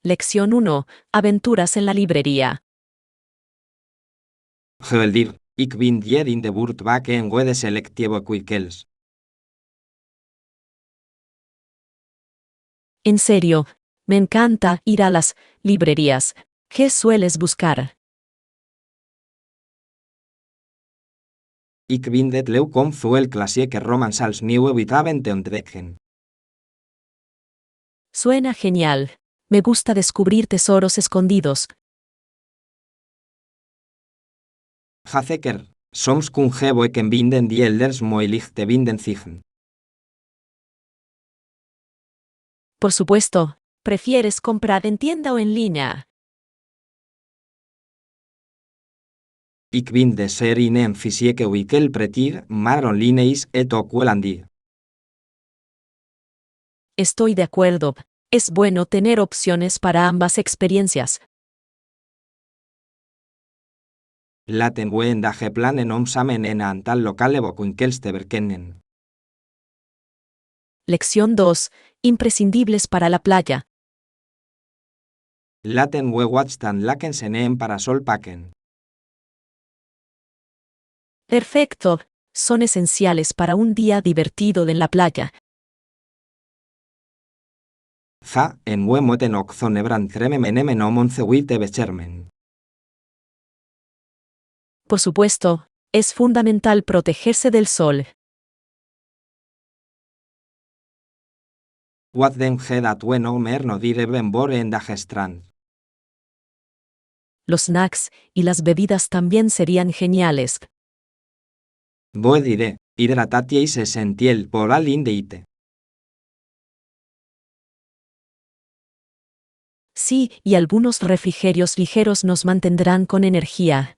Lección 1. Aventuras en la librería. Geweldig, ik bin hier in de buurt en wede selectieve quickels. En serio, me encanta ir a las librerías. ¿Qué sueles buscar? Ik bin det leuk om el klassieke romans als nieuwe withaven te ontdekken. Suena genial. Me gusta descubrir tesoros escondidos. Jazeker, soms kun boeken binden die elders moeilijk te vinden zijn. Por supuesto, ¿prefieres comprar en tienda o en línea? Ik bin de ser in een fysieke wikkel pretig, maar online is het ook wel handig. Estoy de acuerdo. Es bueno tener opciones para ambas experiencias. Laten we een dag plannen om samen een aantal lokale boekwinkels te verkennen. Lección 2. Imprescindibles para la playa. Laten we watchtan lakens en een parasol pakken. Perfecto. Son esenciales para un día divertido en la playa. Ja, en we moeten ook zonnebrand creme nemen om onze huid te beschermen. Por supuesto, es fundamental protegerse del sol. Wat denk je dat we no meer nodig hebben voor een dag strand? Los snacks y las bebidas también serían geniales. Boe dire, hidratatie is essentieel voor al in de ite. Sí, y algunos refrigerios ligeros nos mantendrán con energía.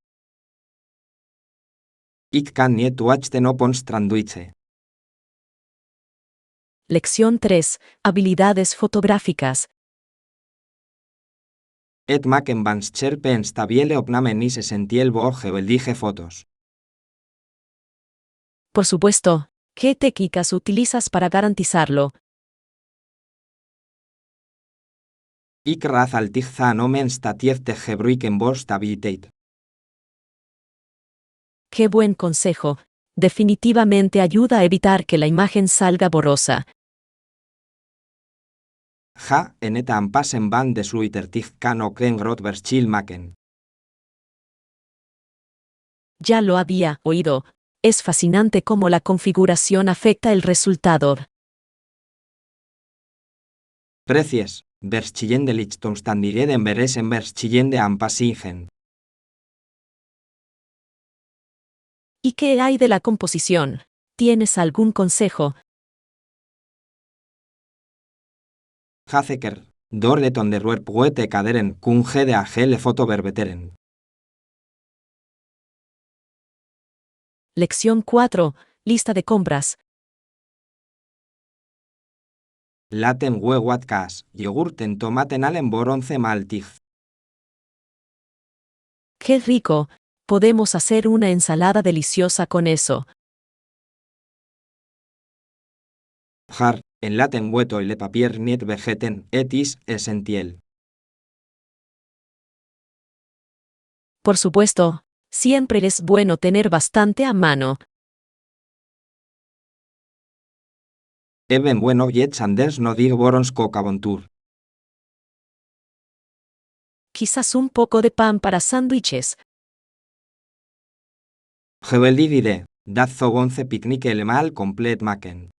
Ik kan niet wachten op ons strandwiche. Lección 3. Habilidades fotográficas. Het maken van scherpe en stabiele opnamen is essentieel voor geweldige fotos. Por supuesto, ¿qué técnicas utilizas para garantizarlo? Ik raad altijd aan om een statief te gebruiken voor stabiliteit. ¡Qué buen consejo! Definitivamente ayuda a evitar que la imagen salga borrosa. Ja, en het aanpassen van de sluitertig kan ook een groot verschil maken. Ya lo había oído. Es fascinante cómo la configuración afecta el resultado. Precies, verschillende lichtomstandigheden berezen verschillende aanpassingen. ¿Y qué hay de la composición? ¿Tienes algún consejo? Jazeker, door het onderwerp te kaderen kun je de agele foto verbeteren. Lección 4. Lista de compras. Laten we wat kaas, yoghurt en tomaten allen voor 11 maltig. ¡Qué rico! Podemos hacer una ensalada deliciosa con eso. Jar, en laten we toiletpapier niet vergeten, het is essentieel. Por supuesto, siempre es bueno tener bastante a mano. Even bueno jets anders no dig borons coca-bontour. Quizás un poco de pan para sándwiches. Geweldig idee, dat zo 11 picnic helemaal compleet maken.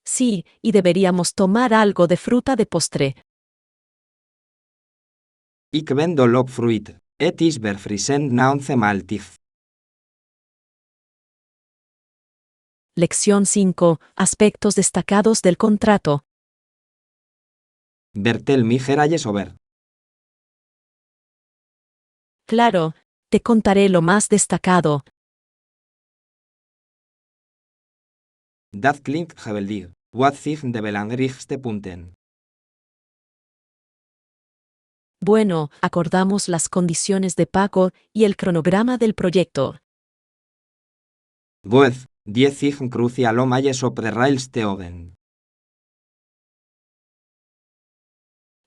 Sí, y deberíamos tomar algo de fruta de postre. Ik ben dol op fruit, het is verfrissend na 11 maltig. Lección 5. Aspectos destacados del contrato. Vertel mi geralles over. Claro, te contaré lo más destacado. Dat klinkt geweldig. Wat zijn de belangrijkste punten? Bueno, acordamos las condiciones de pago y el cronograma del proyecto. Boez, 10 zijn crucial om alles op de rails te houden.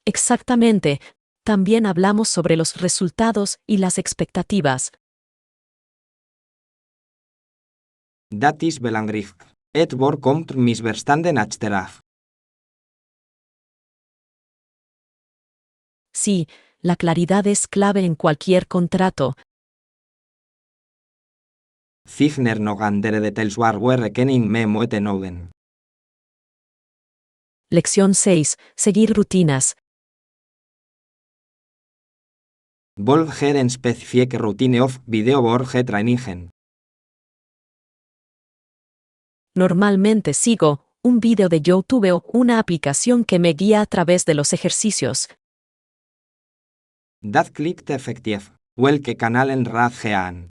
Exactamente. También hablamos sobre los resultados y las expectativas. Dat is belangrijk. Het voorkomt misverstanden achteraf. Sí, la claridad es clave en cualquier contrato. Zigner nog andere details waar we rekening mee moeten houden. Lección 6. Seguir rutinas. Volg een specifieke routine of video voor trainingen. Normalmente sigo un video de YouTube o una aplicación que me guía a través de los ejercicios. Dat klikt effectief. Welke kanalen raad je aan?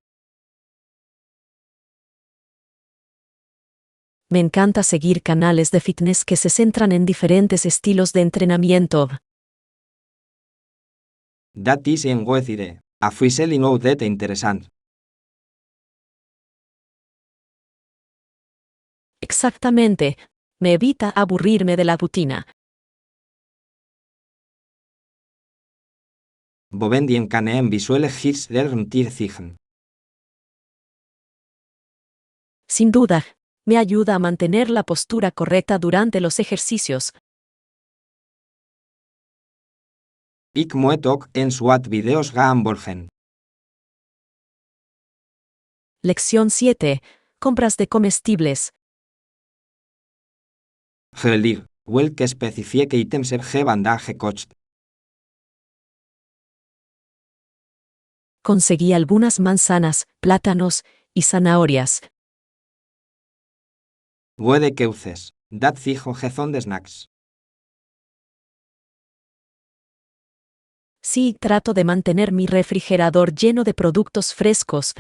Me encanta seguir canales de fitness que se centran en diferentes estilos de entrenamiento. Dat is een goed idee. Afwisseling nou dat interessant. Exactamente. Me evita aburrirme de la rutina. Bovendien kan een visuele gids der zigen. Sin duda, me ayuda a mantener la postura correcta durante los ejercicios. Ik moet ook en wat video's gaan volgen. Lección 7. Compras de comestibles. Geleer, welke specifieke items heb je vandaag gekocht? Conseguí algunas manzanas, plátanos y zanahorias. Goede keuzes. Dat fijo gezonde snacks. Sí, trato de mantener mi refrigerador lleno de productos frescos.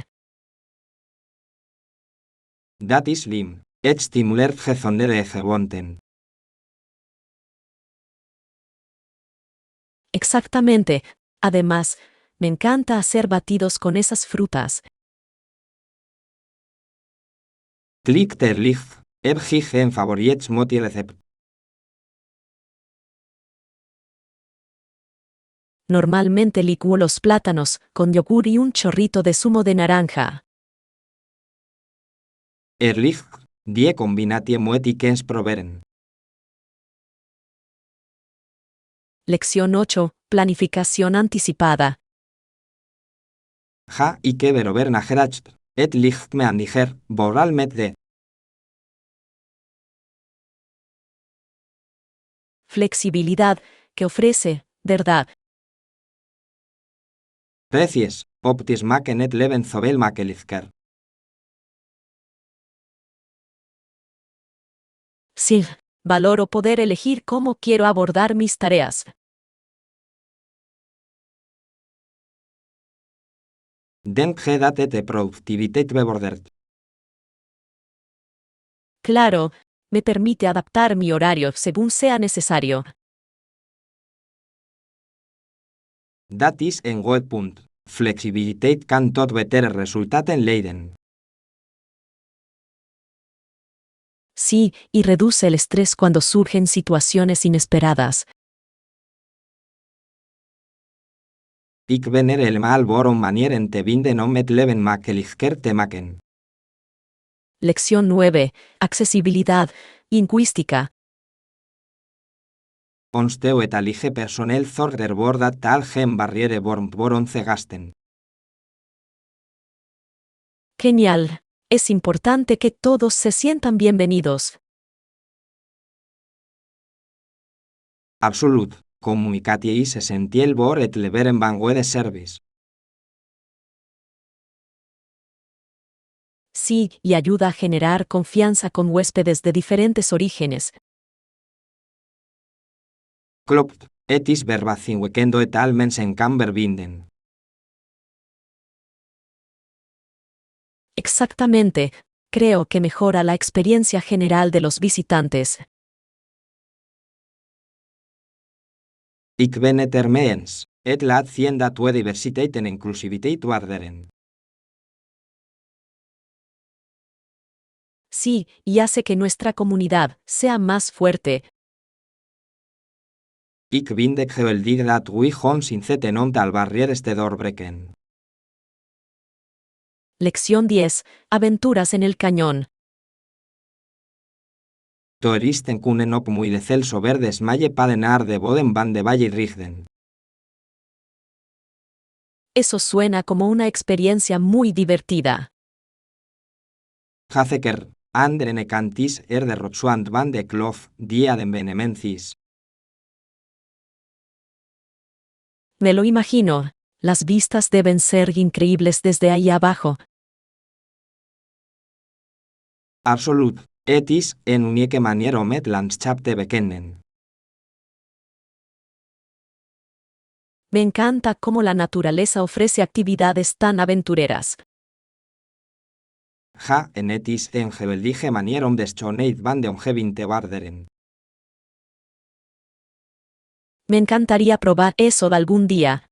Dat is slim. Het stimuleert gezondere gewoonten. Exactamente. Además, me encanta hacer batidos con esas frutas. Klik er licht. Heb je geen favoriets recept? Normalmente licúo los plátanos con yogur y un chorrito de zumo de naranja. Er licht. Die combinatie moet ik eens proberen. Lección 8. Planificación anticipada. Ja, ik heb erover nagedacht. Het ligt me aan diger, vooral met de Flexibilidad que ofrece, ¿verdad? precies. Opties maken het leven zoveel makkelijker. Sí, valoro poder elegir cómo quiero abordar mis tareas. Denk je dat het de productiviteit bevordert? Claro, me permite adaptar mi horario según sea necesario. Dat is een goed punt. Flexibiliteit kan tot betere resultaten leiden. Sí, y reduce el estrés cuando surgen situaciones inesperadas. Ik ben er helemaal voor om manieren te vinden om het leven makkelijker te maken. Lección 9. Accesibilidad lingüística. Ons teu eta lige personeel zorgt ervoor dat taal geen barrière vormt voor onze gasten. Genial. Es importante que todos se sientan bienvenidos. Absolut. Comunicatie is essentieel voor het leveren van goede service. Sí, y ayuda a generar confianza con huéspedes de diferentes orígenes. Klopt. Het is verbatimwekkend hoe taal mensen kan verbinden. Exactamente. Creo que mejora la experiencia general de los visitantes. Ik ben het ermee eens. Het laat zien dat we diversiteit en inclusiviteit waarderen. Sí, y hace que nuestra comunidad sea más fuerte. Ik vind de geweldig dat we ons inzetten om tal barrieres te doorbreken. Lección 10. Aventuras en el cañón. Toeristen kunnen op muy de celso verdes malle paden naar de boden van de valle richten. Eso suena como una experiencia muy divertida. Hazeker, anderen cantis de Rotsuand van de Klof, dia de Benemencis. Me lo imagino. Las vistas deben ser increíbles desde ahí abajo. Absolut, etis, en unieke maniero met landschap te bekennen. Me encanta cómo la naturaleza ofrece actividades tan aventureras. Ja, en etis, en geweldige manier om deschoneid van de omgeving te waarderen. Me encantaría probar eso algún día.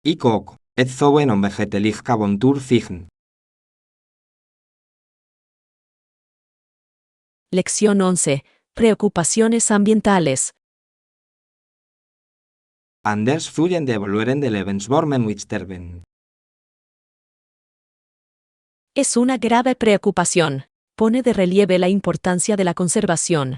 Ik ook, et zoen om vegetelig avontur zign. Lección 11. Preocupaciones ambientales. Anders fullen de evolueren de levensvormen witsterben. Es una grave preocupación. Pone de relieve la importancia de la conservación.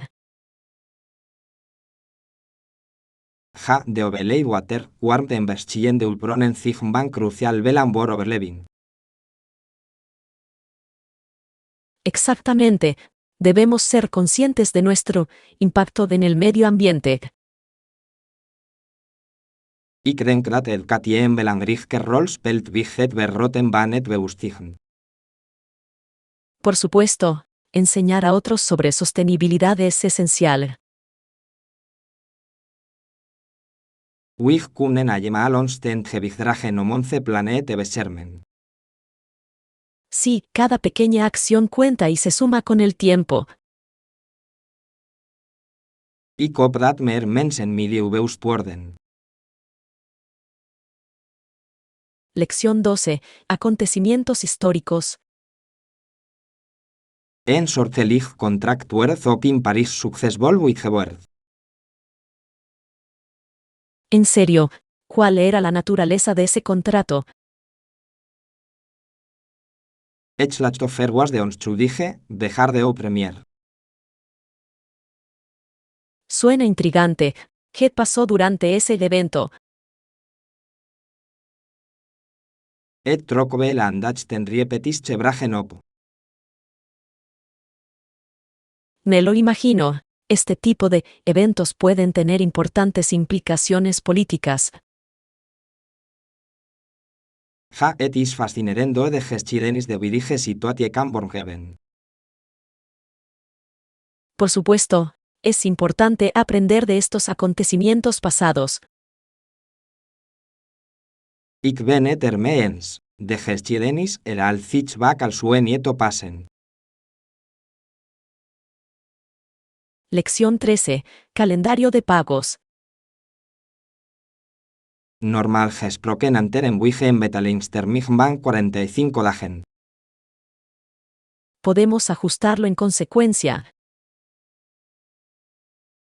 Ja, de overlay water, warm de investigen de ulpronen zign van crucial velan voor overleving. Exactamente. Debemos ser conscientes de nuestro impacto en el medio ambiente. Ik denk dat het katien belangrijk rol speelt bij het verrotten van het bewustiging. Por supuesto, enseñar a otros sobre sostenibilidad es esencial. We kunnen allemaal ons tent gewichtragen om onze planeet te beschermen. Sí, cada pequeña acción cuenta y se suma con el tiempo. Ik hoop dat meer mensen milieubewust worden. Lección 12. Acontecimientos históricos. En soortelig contract werd op in Paris succesvol gebeurd. En serio, ¿cuál era la naturaleza de ese contrato? Het slachtoffer was de ons schuldige, dejar de o premier. Suena intrigante. ¿Qué pasó durante ese evento? Et trokbe landach tenrie petis chebragen op. Me lo imagino. Este tipo de eventos pueden tener importantes implicaciones políticas. Ja, et is fascinerendo de geschidenis de virige situatie Camborngeven. Por supuesto, es importante aprender de estos acontecimientos pasados. Ik ben het ermee eens. De geschidenis al zich al suen nieto passen. Lección 13. Calendario de pagos. Normal gesproken anteren wigen betalinstermig van 45 dagen. Podemos ajustarlo en consecuencia.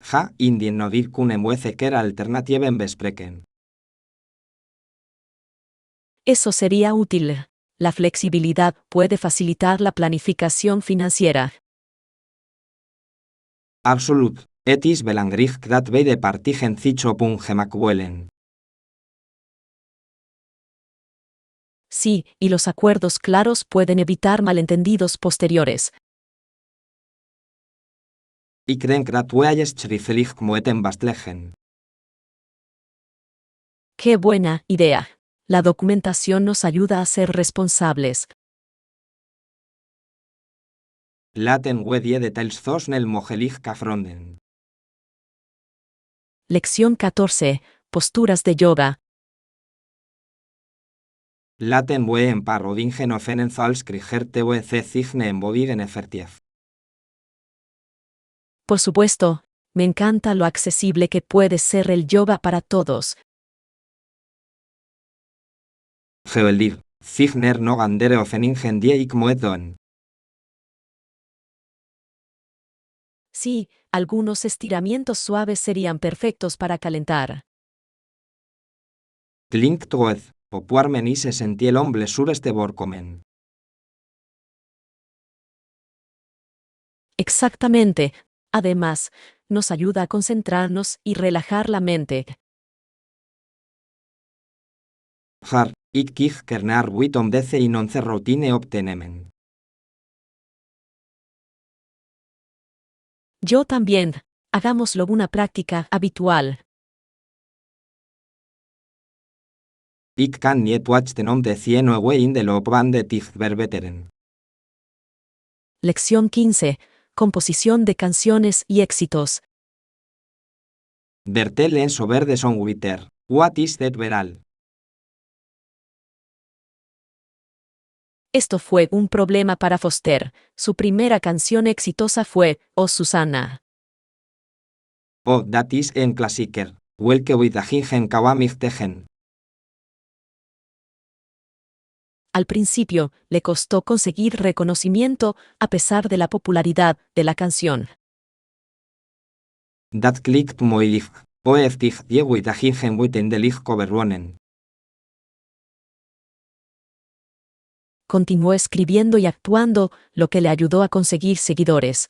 Ja, indien nodir kunnen wezeker alternatieven bespreken. Eso sería útil. La flexibilidad puede facilitar la planificación financiera. Absolut, het is belangrijk dat wij de partigen zich op een gemak voelen. Sí, y los acuerdos claros pueden evitar malentendidos posteriores. Ik denk dat wij schriftelijk moeten vastleggen. ¡Qué buena idea! La documentación nos ayuda a ser responsables. Laten we die details zoals nel mogelijk afronden. Lección 14. Posturas de yoga. Laten we een paar oefeningen oefenen zoals krigerte we zich embodigen effectief. Por supuesto, me encanta lo accesible que puede ser el yoga para todos. Geweldig, Zigner no andere oefeningen die ik moet doen. Sí, Algunos estiramientos suaves serían perfectos para calentar. Klingt goed, popuarmen is essentieel om sureste voorkomen. Exactamente. Además, nos ayuda a concentrarnos y relajar la mente. Har, ik kijk kernar wit om deze in onze routine op te nemen. Yo también. Hagámoslo una práctica habitual. Ik kan niet wachten om de 100 we in de loopbaan de tig verbeteren. Lección 15. Composición de canciones y éxitos. Vertel eens over de songwriter. What is that veral? Esto fue un problema para Foster. Su primera canción exitosa fue Oh Susana. Oh, dat is een klassieker. Welke uitdagingen kwam ik tegen? Al principio, le costó conseguir reconocimiento a pesar de la popularidad de la canción. Dat klikt moeilijk. Oh, heftig, die uitdagingen moeten de licht overwonnen. Continuó escribiendo y actuando, lo que le ayudó a conseguir seguidores.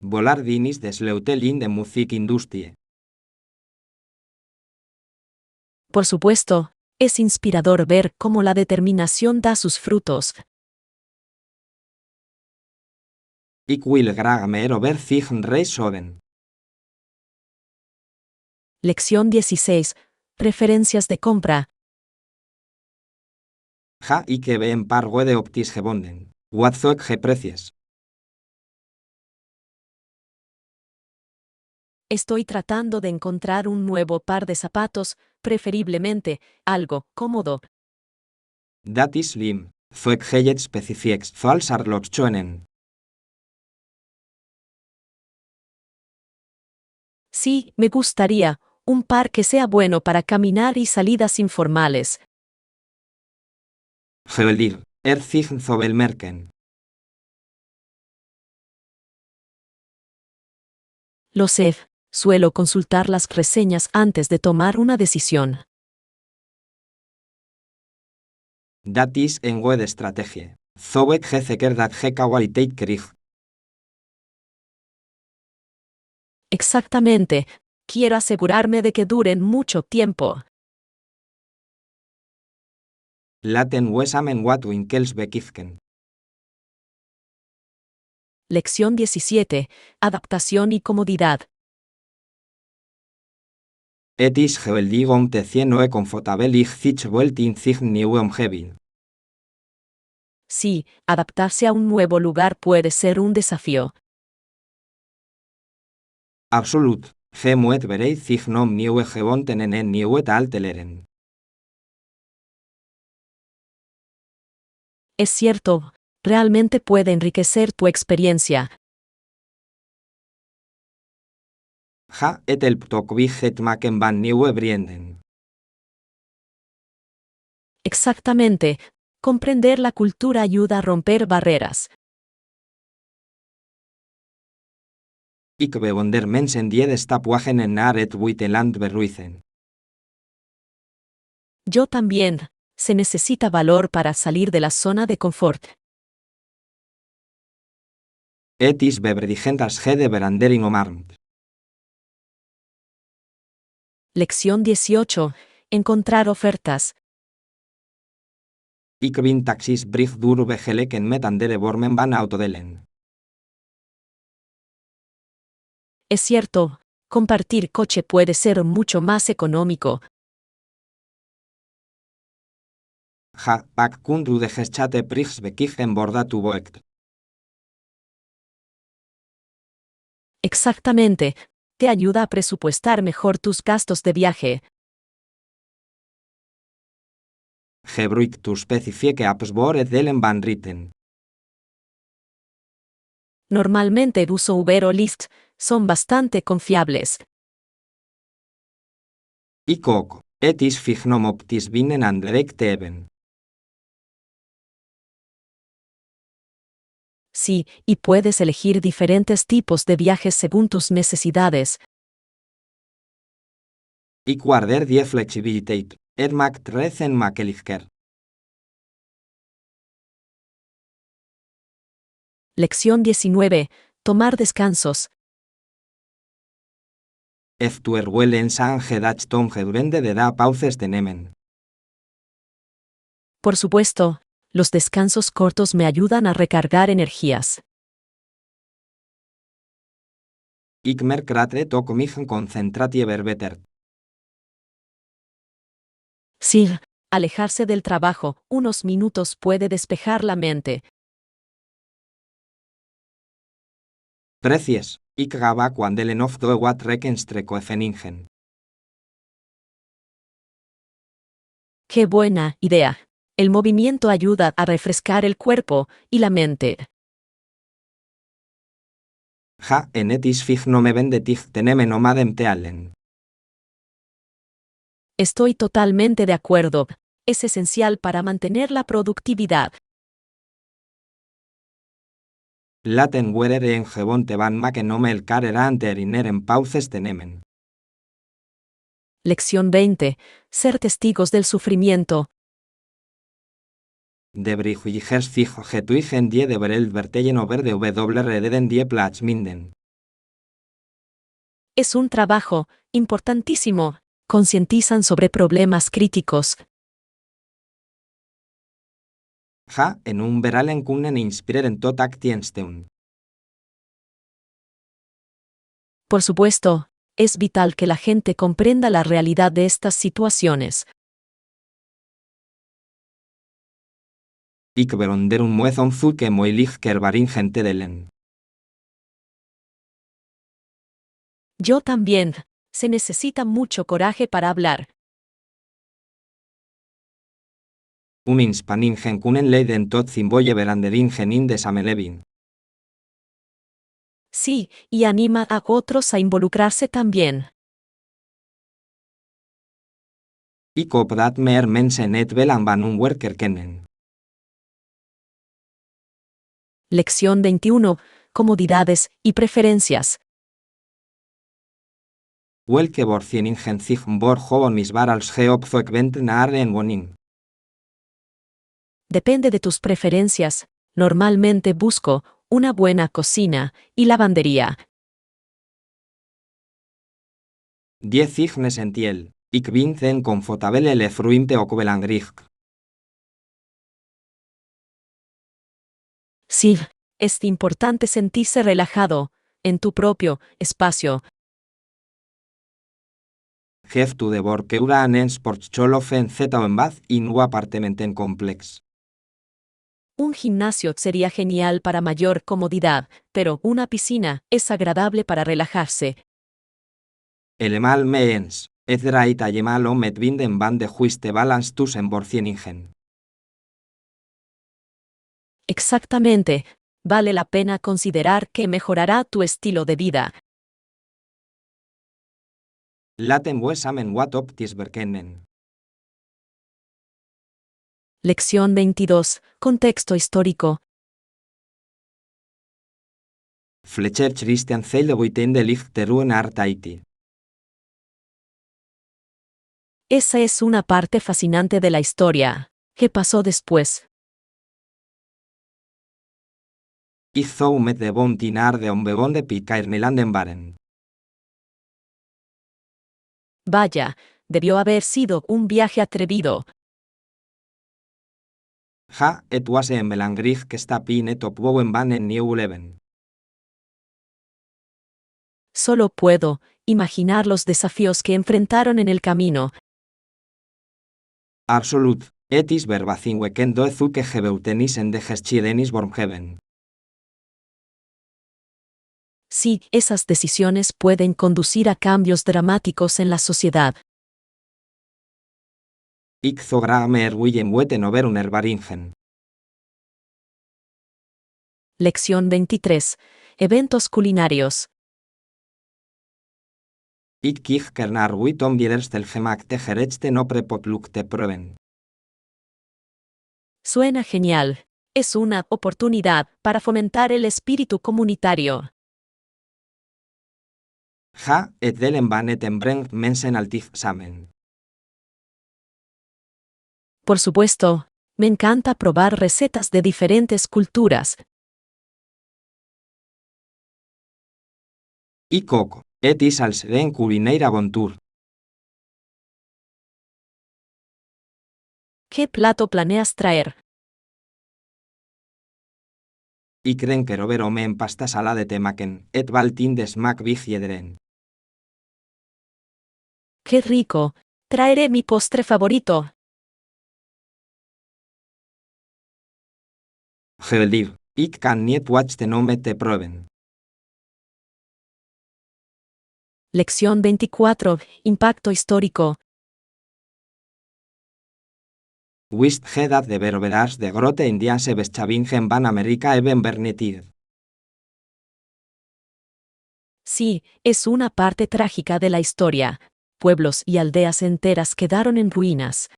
Volar dinis de sleutel in de muziekindustrie. Por supuesto, es inspirador ver cómo la determinación da sus frutos. Ik wil graag meer over zich reis horen. Lección 16. Preferencias de compra. Ja, ik heb een paar goede opties gevonden. Wat zou ik geprecies? Estoy tratando de encontrar un nuevo par de zapatos, preferiblemente algo cómodo. Dat is slim. Zou ik het specifieks vals arloopschoenen? Sí, me gustaría un par que sea bueno para caminar y salidas informales. Geweldig. Zich zoveel merken. Lo sé, suelo consultar las reseñas antes de tomar una decisión. Dat is een goede strategie. Zou ik zeker dat je kwaliteit krijg. Exactamente. Quiero asegurarme de que duren mucho tiempo. Laten we samen wat winkels bekijken. Lección 17. Adaptación y comodidad. Het is geweldig om te zien hoe comfortabel zich voelt in zich nieuwe omgeving. Sí, adaptarse a un nuevo lugar puede ser un desafío. Absoluut. Je moet bereid zich om nieuwe gewoonten en nieuwe taal te leren. Es cierto, realmente puede enriquecer tu experiencia. Ja, het helpt ook bij het maken van nieuwe vrienden. Exactamente. Comprender la cultura ayuda a romper barreras. Ik bewonder mensen die de stap wagen en naar het buitenland verhuizen. Yo también. Se necesita valor para salir de la zona de confort. Het is bevredigend als je de verandering omarmt. Lección 18. Encontrar ofertas. Ik vind taxis brug door begelijken met andere vormen van autodelen. Es cierto, compartir coche puede ser mucho más económico. Ja, pak kun du de geschate prigs bekijken bordat u boekt. Exactamente. Te ayuda a presupuestar mejor tus gastos de viaje. Gebruik tu specifieke apps voor het delen van ritten. Normalmente uso Uber o Lyft, son bastante confiables. Ik ook. Het is fijn om opties binnen en direct te hebben. Sí, y puedes elegir diferentes tipos de viajes según tus necesidades. Ik waardeer die flexibiliteit. Het maakt reizen makkelijker. Lección 19. Tomar descansos. Eventueel wel eens aangedacht om gedurende de dag pauzes te nemen. Por supuesto, los descansos cortos me ayudan a recargar energías. Ik merk dat het ook mijn concentratie verbetert. Sí, alejarse del trabajo unos minutos puede despejar la mente. Precies, ik ga wandelen of doe wat rekenstrekoefeningen. ¡Qué buena idea! El movimiento ayuda a refrescar el cuerpo y la mente. Ja, en het is fig no me vendetig te nemen om adem te allen. Estoy totalmente de acuerdo. Es esencial para mantener la productividad. Laten werer en gewonte van maken om elkaar eraan te herinneren pauzes te nemen. Lección 20. Ser testigos del sufrimiento. De brihuigers fig getuigen die de bereld vertellen over de rededen die plaatsminden. Es un trabajo importantísimo. Concientizan sobre problemas críticos. Ja, en un veralen kunnen inspireren tot actiensteun. Por supuesto, es vital que la gente comprenda la realidad de estas situaciones. Ik beronder un muez onzu que moilig kerbarin gente delen. Yo también. Se necesita mucho coraje para hablar. Un inspaningen kunnen leiden tot zimboye veranderingen in desamelevin. Sí, y anima a otros a involucrarse también. Ik hoop dat meer mensen net wel aan van hun werk herkennen. Lección 21. Comodidades y preferencias. Welke borthieningen zich voor gewoon misbaar als geopzoek bent naar een woning. Depende de tus preferencias. Normalmente busco una buena cocina y lavandería. Die signes entiel. Ik vind en comfortabele le fruimte ook belangrijk. Sí, es importante sentirse relajado en tu propio espacio. Geef tu de borkeura aan een sportcholof en zeta o en bad in uw appartementen complex. Un gimnasio sería genial para mayor comodidad, pero una piscina es agradable para relajarse. Helemaal mee eens. Het draait allemaal om het vinden van de juiste balans tussen borthieningen. Exactamente. Vale la pena considerar que mejorará tu estilo de vida. Laten we samen wat opties verkennen. Lección 22. Contexto histórico. Fletcher Christian Zeil de ligt teruen art Haiti. Esa es una parte fascinante de la historia. ¿Qué pasó después? Ik zou met de bounty naar de onbewoonde Pitcairnelanden varen. Vaya, debió haber sido un viaje atrevido. Ja, het was een belangrijk stap in het opbouwen van een nieuw leven. Solo puedo imaginar los desafíos que enfrentaron en el camino. Absoluut, het is verbazinwekkend que gebeutenis en de geschiedenis vormgeven. Sí, esas decisiones pueden conducir a cambios dramáticos en la sociedad. Ik zou graag meer willen weten over een ervaringen. Lección 23. Eventos culinarios. Ik kijk naar uit om weer gemaakte gerechten op repotluck te proeven. Suena genial. Es una oportunidad para fomentar el espíritu comunitario. Ja, et delen van et brengt mensen altig samen. Por supuesto, me encanta probar recetas de diferentes culturas. Ik ook, et is als een culinaire avontuur. ¿Qué plato planeas traer? Ik denk erover om en pasta salade te maken, et baltin de smaak big jederen. ¡Qué rico! Traeré mi postre favorito. Geweldig, ik kan niet wachten om het te proeven. Lección 24. Impacto histórico. Wist ge dat de verberas de grote Indiase beschavingen van Amerika hebben vernietigd. Sí, es una parte trágica de la historia. Pueblos y aldeas enteras quedaron en ruinas.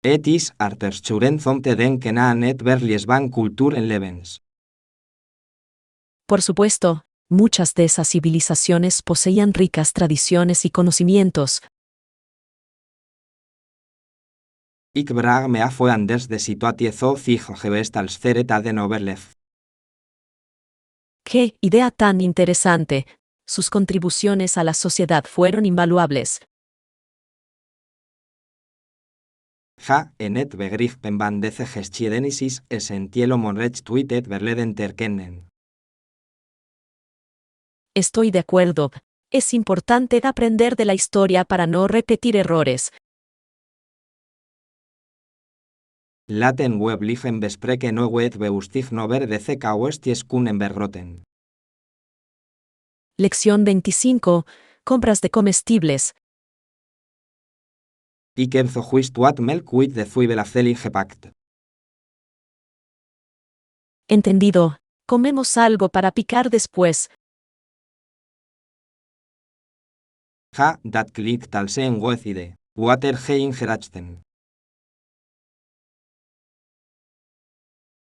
Het is arterschurend om te denken aan het verlies van cultuur en levens. Por supuesto, muchas de esas civilizaciones poseían ricas tradiciones y conocimientos. Ik vraag me af hoe anders de situatie zou zich geweest als ze het hadden overleefd. ¡Qué idea tan interesante! Sus contribuciones a la sociedad fueron invaluables. Ja, en het begrippen van deze geschiedenis essentieel om onrecht tweetet verleden te erkennen. Estoy de acuerdo. Es importante aprender de la historia para no repetir errores. Laten we blijven bespreken hoe het beustig no ver deze kwesties kunnen verrotten. Lección 25. Compras de comestibles. Ik heb zojuist wat melk uit de zuivelafdeling gepakt. Entendido. Comemos algo para picar después. Ja, dat klinkt als een goed idee. Wat er geen gerachten.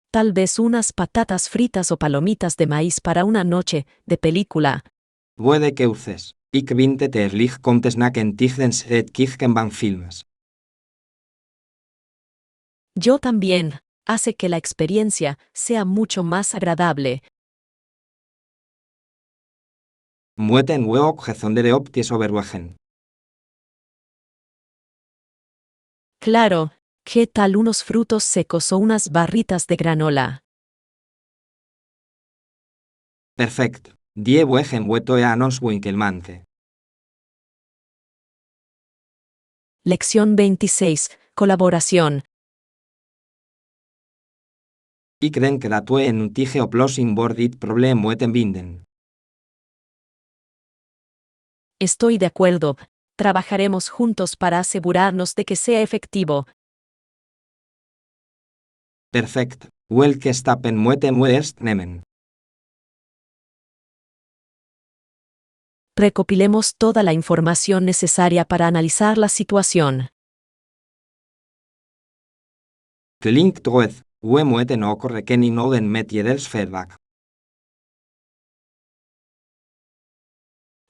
Tal vez unas patatas fritas o palomitas de maíz para una noche de película. Puede que uses. Ik vind het erg komt snacken tijdens het kijken van films. Yo también. Hace que la experiencia sea mucho más agradable. Moeten we ook gezondere opties overwegen. Claro. ¿Qué tal unos frutos secos o unas barritas de granola? Perfect. Die wegen we toe aan ons winkelmante. Lección 26. Colaboración. Ik denk dat we een nuttige oplossing voor dit probleem moeten vinden. Estoy de acuerdo. Trabajaremos juntos para asegurarnos de que sea efectivo. Perfect. Welke stappen moeten we eerst nemen? Recopilemos toda la información necesaria para analizar la situación. Klinkt goed. We moeten ook rekening houden met jeders feedback.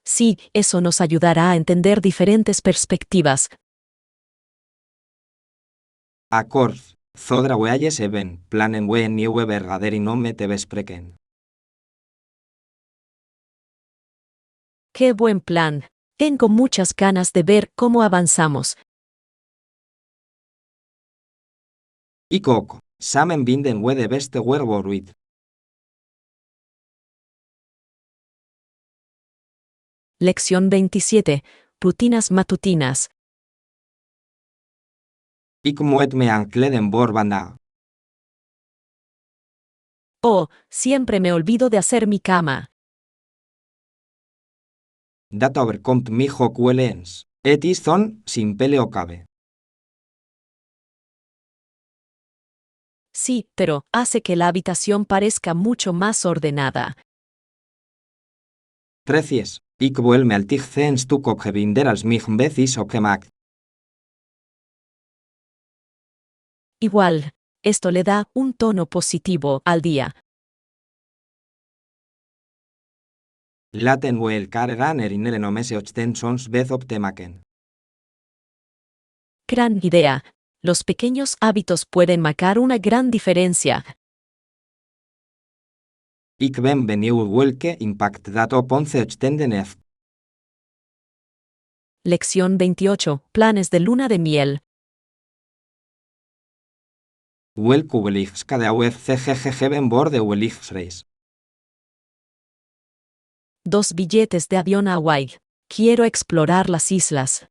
Sí, eso nos ayudará a entender diferentes perspectivas. Akkoord. Zodra we alles hebben, plannen we een nieuwe vergadering om te bespreken. ¡Qué buen plan! Tengo muchas ganas de ver cómo avanzamos. Ik ook. Samen vinden we de beste weg vooruit. Lección 27. Rutinas matutinas. Ik moet me aankleden voor vandaag. Oh, siempre me olvido de hacer mi cama. Dat overkomt mij ook wel eens. Het is zo'n simpele opgave. Sí, pero hace que la habitación parezca mucho más ordenada. Precies. Ik wil me altig een stuk opgewinder als mij bezig opgemaakt. Igual, esto le da un tono positivo al día. Laten we elkaar herinneren om ese ochten sons bez op te maken. Gran idea. Los pequeños hábitos pueden marcar una gran diferencia. Ik ben benieuwd welke impact dat op onze ochtenden heeft. Lección 28. Planes de luna de miel. Welke wellicht de UFCGG ben borde wellichtreis. 2 billetes de avión a Hawái. Quiero explorar las islas.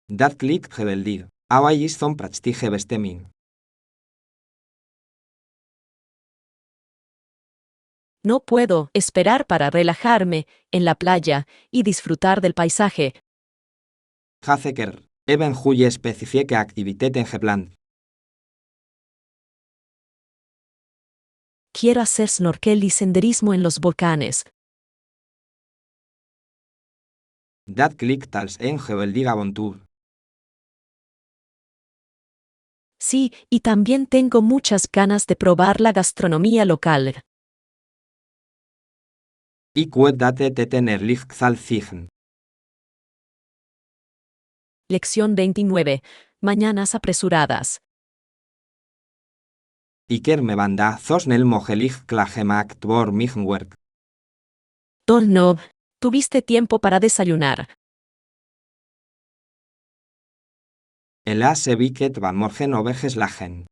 Dat klinkt geweldig. Hawaii is zo'n prachtige bestemming. No puedo esperar para relajarme en la playa y disfrutar del paisaje. Ga zeker. Even goede specifieke activiteiten gepland. Quiero hacer snorkel y senderismo en los volcanes. Dat klinkt als een geweldig avontuur. Sí, y también tengo muchas ganas de probar la gastronomía local. Ik weet dat het eten erlich zal zijn. Lección 29. Mañanas apresuradas. Iker me banda zo snel mogelijk klaargemaakt voor mijn werk. Oh no, tuviste tiempo para desayunar. Helaas heb ik het vanmorgen overgeslagen.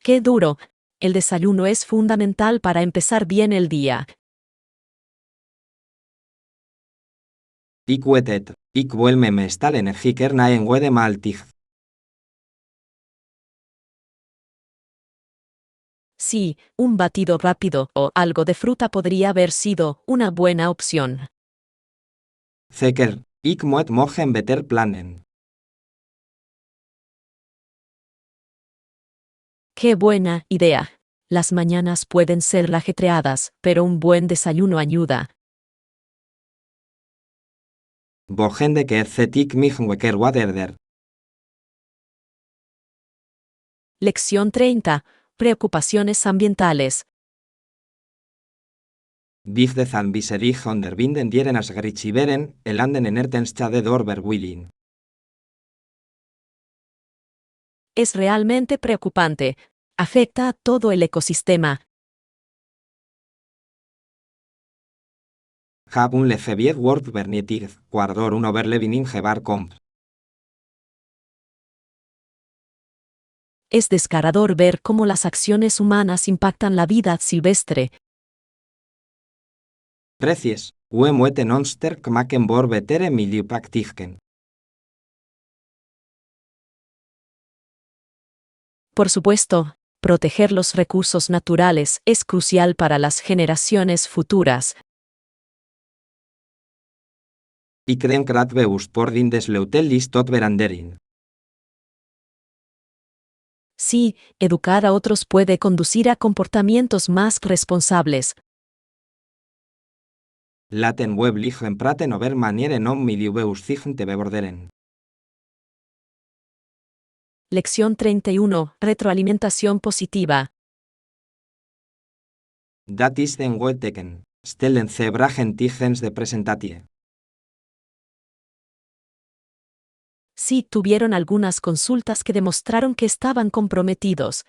Qué duro. El desayuno es fundamental para empezar bien el día. Ik weet het. Ik wil me meestal energieker na een goede maaltijd. Sí, un batido rápido o algo de fruta podría haber sido una buena opción. Zeker. Ik moet morgen beter plannen. Qué buena idea. Las mañanas pueden ser ajetreadas, pero un buen desayuno ayuda. Volgende keer zet ik mijn wekker wat eerder. Lección 30. Preocupaciones ambientales. Bif de zanbiserig onderbinden dieren as gritschiberen, elanden enertenstade dorberwilling. Es realmente preocupante. Afecta a todo el ecosistema. Hab un lefebiet word vernietig, guardor un overleving gebar comp. Es desgarrador ver cómo las acciones humanas impactan la vida silvestre. Precies, we moeten ons sterk maken voor betere milieupraktijken. Por supuesto, proteger los recursos naturales es crucial para las generaciones futuras. Ik denk dat we us pordin desleutelis tot verandering. Sí, educar a otros puede conducir a comportamientos más responsables. Laten we blijven praten over manieren om milieubeustigend te bevorderen. Lección 31. Retroalimentación positiva. Dat is den goedteken. Stellen ze vragen tigens de presentatie. Sí, tuvieron algunas consultas que demostraron que estaban comprometidos.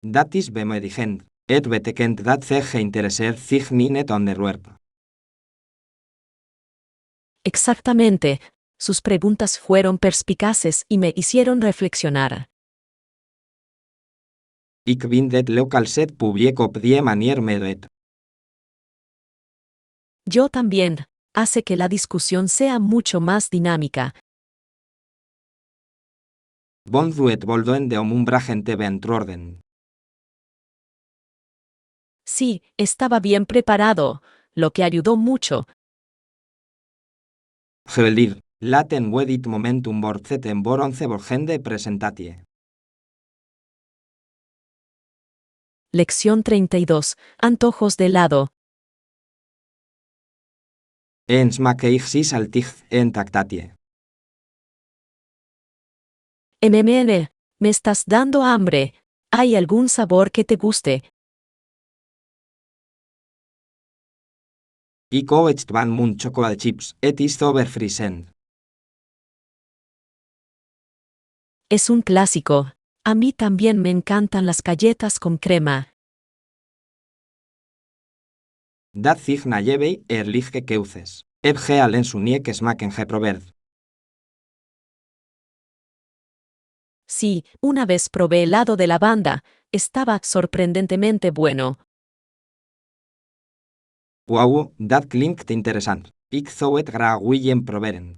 Dat is bemoedigend. Het betekent dat ze geïnteresseerd zich in het onderwerp. Exactamente. Sus preguntas fueron perspicaces y me hicieron reflexionar. Ik vind het leuk als het publiek op die manier meedoet. Yo también. Hace que la discusión sea mucho más dinámica. Bondu het voldoende om un bragen te beantwoorden. Sí, estaba bien preparado, lo que ayudó mucho. Geweldig. Laten we dit momentum voortzetten voor onze volgende presentatie. Lección 32. Antojos de helado. En smakeig sis altig en tactatie. Me estás dando hambre. ¿Hay algún sabor que te guste? Ik owecht van mun chocolate chips, et is overfriesend. Es un clásico. A mí también me encantan las galletas con crema. Dat zich na jebei lige keuces. Eb ge alen suniek smaken geprobeerd. Sí, una vez probé helado de lavanda. Estaba sorprendentemente bueno. Wow, dat klinkt interessant. Ik zou het graag willen proberen.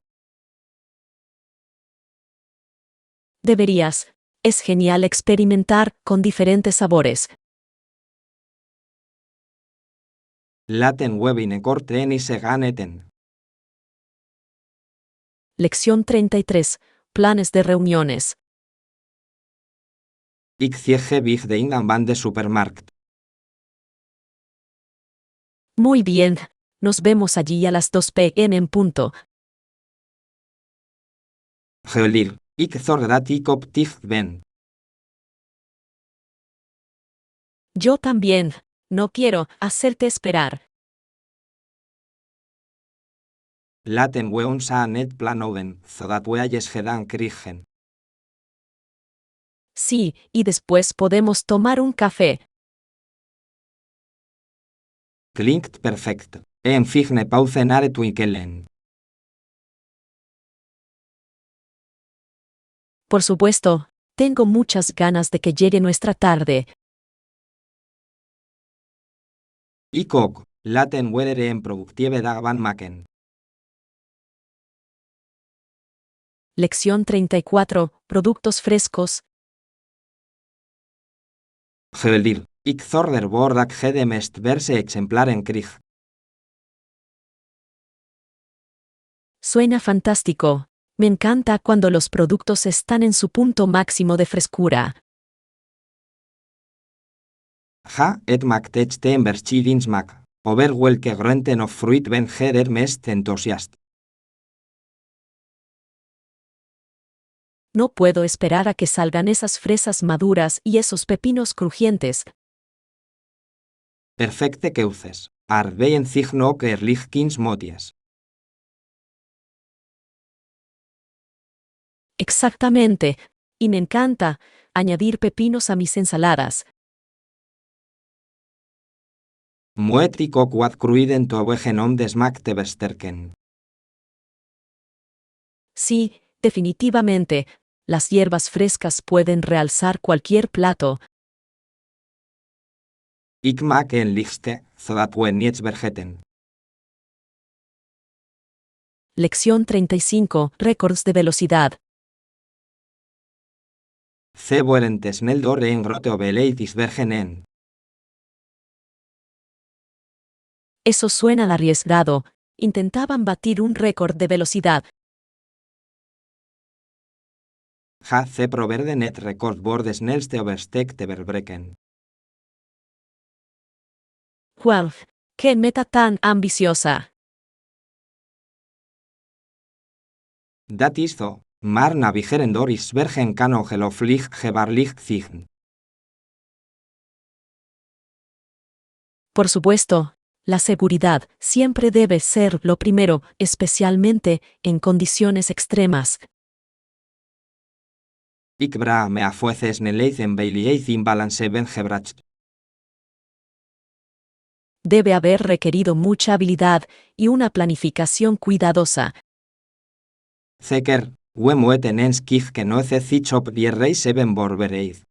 Deberías. Es genial experimentar con diferentes sabores. Laten we binnenkort tennis gaan eten. Lección 33. Planes de reuniones. Ik ziege big de ingan van de supermarkt. Muy bien. Nos vemos allí a las 2 p.m. en punto. Geolier, ik zorg dat ik op tijd ben. Yo también. No quiero hacerte esperar. Laten we ons aan het plan houden, zodat we alles gedaan krijgen. Sí, y después podemos tomar un café. Klinkt perfect. En figne pauze naar het weekenden. Por supuesto, tengo muchas ganas de que llegue nuestra tarde. Ik ook. Laten we er een productieve dag van maken. Lección 34. Productos frescos. Geolier, ik zorg ervoor dat je de meest verse exemplaren krijgt. Suena fantástico. Me encanta cuando los productos están en su punto máximo de frescura. Ja, het maakt het een verschillend smaak. Over welke groenten of fruit ben je er meest enthousiast. No puedo esperar a que salgan esas fresas maduras y esos pepinos crujientes. Perfecte keuces. Arbeien zich nog erlichtkins moties. Exactamente. Y me encanta añadir pepinos a mis ensaladas. Moet ik ook wat kruiden toewegen om de smaak te versterken. Sí, definitivamente. Las hierbas frescas pueden realzar cualquier plato. Ik maak een lijstje, zodat we niets vergeten. Lección 35. Récords de velocidad. Ze worden te snel door een grote hoeveelheid ijsbergen en. Eso suena arriesgado. Intentaban batir un récord de velocidad. Ja, ze probeerden het record voor de snelste oversteek te verbreken. ¡Wow! ¡Qué meta tan ambiciosa! Dat is zo, maar navigeren door ijsbergen kan ongelooflijk gevaarlijk zijn. Por supuesto, la seguridad siempre debe ser lo primero, especialmente en condiciones extremas. Ik bra me a fueces snelheid en veiligheid in balance ben gebracht. Debe haber requerido mucha habilidad y una planificación cuidadosa. Zeker, we moeten eens kijken of het iets op die reis hebben voorbereid.